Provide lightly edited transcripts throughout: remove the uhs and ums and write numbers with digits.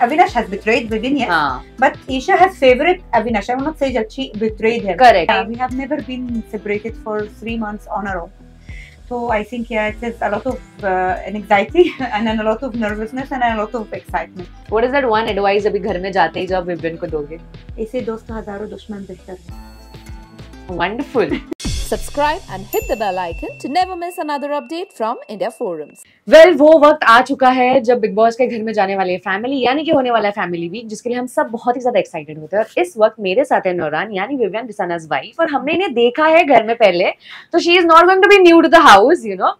Avinash has betrayed Vivian, yes. But Isha has favored Avinash. I will not say that she betrayed him. Correct. Yeah, we have never been separated for 3 months on our own. So I think it is a lot of anxiety and then a lot of nervousness and a lot of excitement. What is that one advice अभी घर में जाते ही जो आप Vivian को दोगे? ऐसे दोस्त हजारों दुश्मन बेहतर है. Wonderful. Subscribe and hit the bell icon to never miss another update from India Forums. Well, वो वक्त आ चुका है जब बिग बॉस के घर में जाने वाले फैमिली यानी कि होने वाला है फैमिली वीक, जिसके लिए हम सब बहुत ही ज्यादा एक्साइटेड होते हैं। और इस वक्त मेरे साथ है नौरान यानी विवियन रिसाना's वाइफ, और हमने इन्हें देखा है घर में पहले, तो she is not going to be new to the house, you know.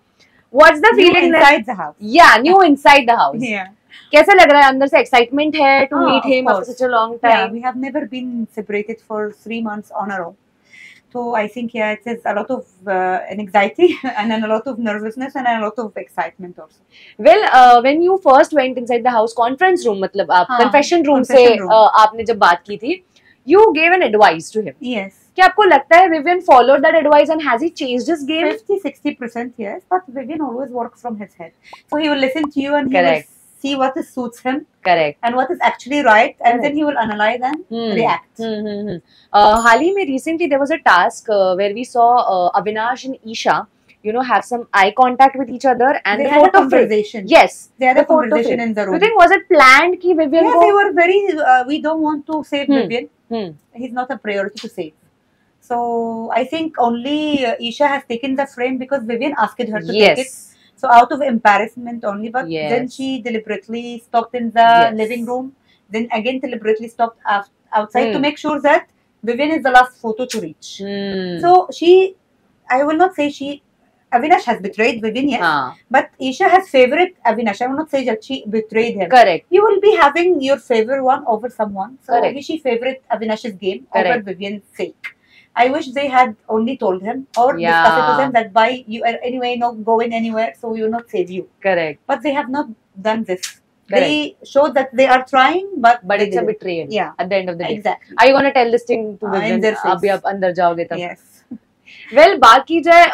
What's the feeling inside the house? Yeah, new inside the house. Yeah. कैसा लग रहा है? अंदर से एक्साइटमेंट है to meet him after such a long Yeah, time? we have never been separated for 3 months on our own. So I think it is a lot of anxiety and then a lot of nervousness and a lot of excitement also. Well, when you first went inside the house, conference room मतलब आप confession room से confession room. आपने जब बात की थी, you gave an advice to him. Yes. क्या आपको लगता है Vivian followed that advice and has he changed his game? 50-60% yes, but Vivian always works from his head. So he will listen to you and he Correct. will see what suits him Correct. and what is actually right, and Correct. then he will analyze and react. हाल ही में recently there was a task where we saw Avinash and Isha, you know, have some eye contact with each other and They the had a photo frame. conversation. Yes, They had a the photo conversation frame. in the Do you room. think was it planned कि Vivian Yes, को? they were very. We don't want to save Vivian. He's not a priority to save. So I think only Isha has taken the frame because Vivian asked her to take it. Yes. So out of embarrassment only, but Yes. then she deliberately stopped in the Yes. living room. Then again deliberately stopped outside to Hmm. make sure that Vivian is the last photo to reach. So I will not say Avinash has betrayed Vivian, yes. But Isha has favored Avinash. I will not say that she betrayed him. Correct. You will be having your favorite one over someone. So Correct. she favored Avinash's game over Correct. Vivian's sake. I wish they had only told him or discussed it with him that by you are anyway not going anywhere, so we will not save you. Correct. But they have not done this. Correct. They showed that they are trying, but But they it's a didn't. betrayal. Yeah. At the end of the day. Exactly. Are you gonna tell this thing to In Vivian? their face. अभी आप अंदर जाओगे तब. Yes. Well, बात की जाए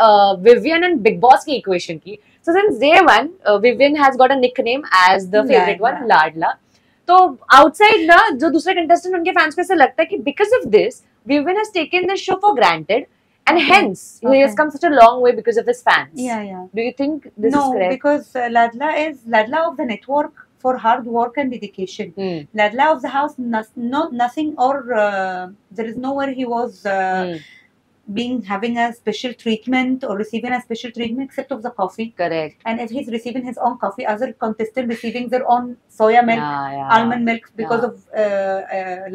Vivian and Big Boss की equation की. So since day one, Vivian has got a nickname as the favorite one, Ladla. तो outside ना जो दूसरे contestant उनके fans को ऐसा लगता है कि because of this, Vivian has taken this show for granted, and hence he has come such a long way because of his fans. Yeah, yeah. Do you think this No, is correct? because Ladla is Ladla of the network for hard work and dedication. Ladla of the house, nothing or there is nowhere he was having a special treatment or receiving a special treatment except of the coffee. Correct. And if he's receiving his own coffee, other contestants receiving their own soya milk, almond milk because of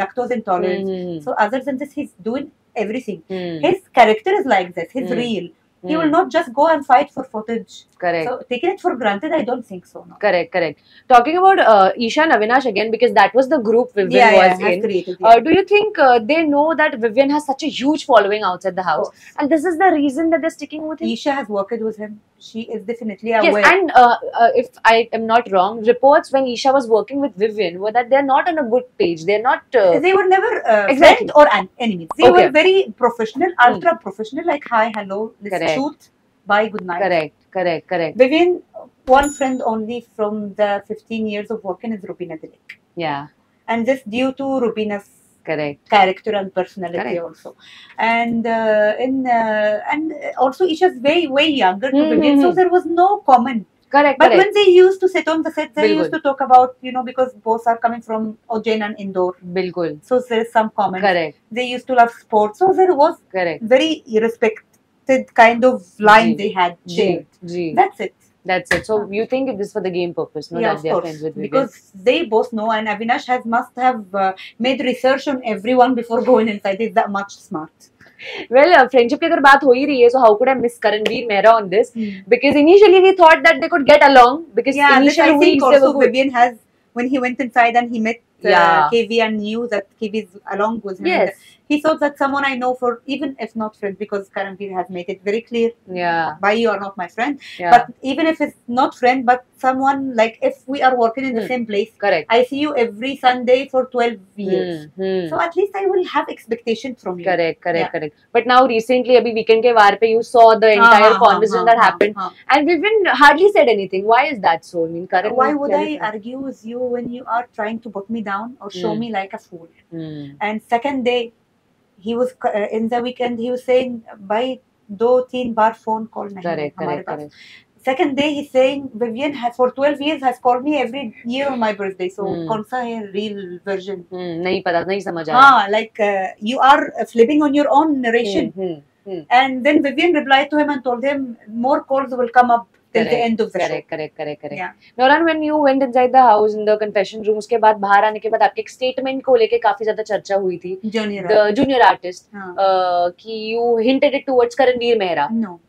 lactose intolerance. So other than this, he's doing everything. His character is like this. He's real. He will not just go and fight for footage. Correct. So taking it for granted, I don't think so. No. Correct, correct. Talking about Isha and Avinash again, because that was the group Vivian was in. Created, Do you think they know that Vivian has such a huge following outside the house, and this is the reason that they're sticking with him? Isha has worked with him. She is definitely aware. Yes, and if I am not wrong, reports when Isha was working with Vivian were that they're not on a good page. They're not. They were never Exactly. friends or enemies. They were very professional, ultra professional. Like hi, hello, let's shoot, bye, good night. Correct, correct, correct. Vivian, one friend only from the 15 years of working is Rubina Dilek. Yeah. And this due to Rubina's character and personality also. And and also Isha's way younger to Vivian, so there was no common. Correct. But when they used to sit on the set, they used to talk about, you know, because both are coming from Ujjain and Indore. Bilkul. So there is some common. Correct. They used to love sports, so there was very respected kind of line they had shared. That's it. That's it. So you think this for the game purpose, no? Yeah, that they are friends with Vivian? Because they both know, and Avinash must have made research on everyone before going inside. He's that much smart. Well, friendship की अगर बात हो ही रही है, so how could I miss Karanveer Mehra on this? Because initially we thought that they could get along because initially I think also Vivian has, when he went inside and he met KV and knew that KV is along with him. Yes. He thought that someone I know for, even if not friend, because Karanveer has made it very clear, why you are not my friend. But even if it's not friend, but someone, like if we are working in the same place, correct. I see you every Sunday for 12 years. So at least I will have expectation from you. Correct. But now recently, abhi weekend ke war pe, you saw the entire conversation that happened, and Vivian hardly said anything. Why is that so? I mean, why would I argue with you when you are trying to put me down or show me like a fool? And second day, he was in the weekend, he was saying, "Bhai, 2-3 baar phone call nahi hai hamare paas." Second day, he's saying, Vivian has for 12 years has called me every year on my birthday. So, kaun sa hai real version? Nahi pata, nahi samajh aaya. Like you are flipping on your own narration. And then Vivian replied to him and told him, more calls will come up till the end of the show. Correct. Yeah. Nauran, when you went inside the house in the confession room, उसके बाद बाहर आने के बाद आपके एक statement को लेके काफी ज्यादा चर्चा हुई थी. The junior artist. कि you hinted it towards Karanveer Mehra. No.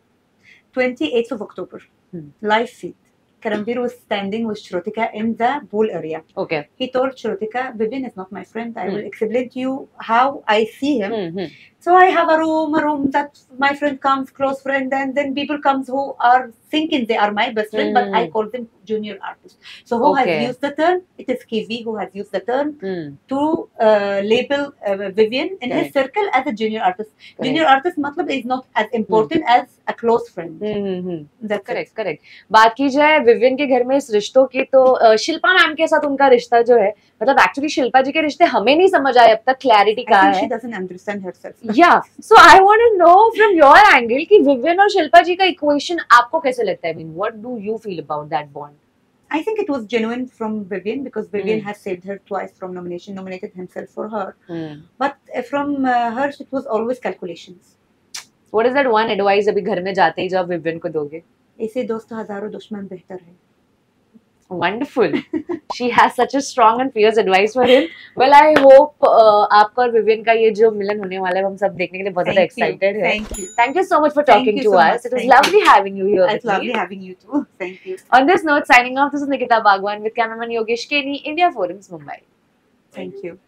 28th of October. Live feed. Karanveer was standing with Shrutika in the pool area. Okay. He told Shrutika, Vivian is not my friend. I will explain to you how I see him. So I have a room that my friend comes, close friend, and then people comes who are thinking they are my best friend, but I call them junior artists. So who has used the term? It is KV who has used the term to label Vivian in his circle as a junior artist. Junior artist matlab is not as important as a close friend. That's correct. बात की जाए Vivian के घर में इस रिश्तों की, तो शिल्पा मैम के साथ उनका रिश्ता जो है, मतलब एक्चुअली शिल्पा जी के रिश्ते हमें नहीं समझ आए अब तक, क्लैरिटी कहाँ है? She doesn't understand herself. Yeah, so I want to know from your angle कि विवियन और शिल्पा जी का इक्वेशन आपको कैसे लगता है? I mean, what do you feel about that bond? I think it was genuine from Vivian because Vivian has saved her twice from nominated himself for her. But from her, it was always calculations. What is that one advice अभी घर में जाते ही जो आप Vivian को दोगे? ऐसे दोस्त हजारों दुश्मन बेहतर है. Wonderful. She has such a strong and fierce advice for him. Well, I hope आपका और विवियन का ये जो मिलन होने वाला है, हम सब देखने के लिए बहुत ज़्यादा excited हैं. Thank you so much for talking to us. It was lovely having you here. It's lovely having you too. Thank you. On this note, signing off. This is Nikita Bhagwan with cameraman Yogesh Keni, India Forums, Mumbai. Thank you.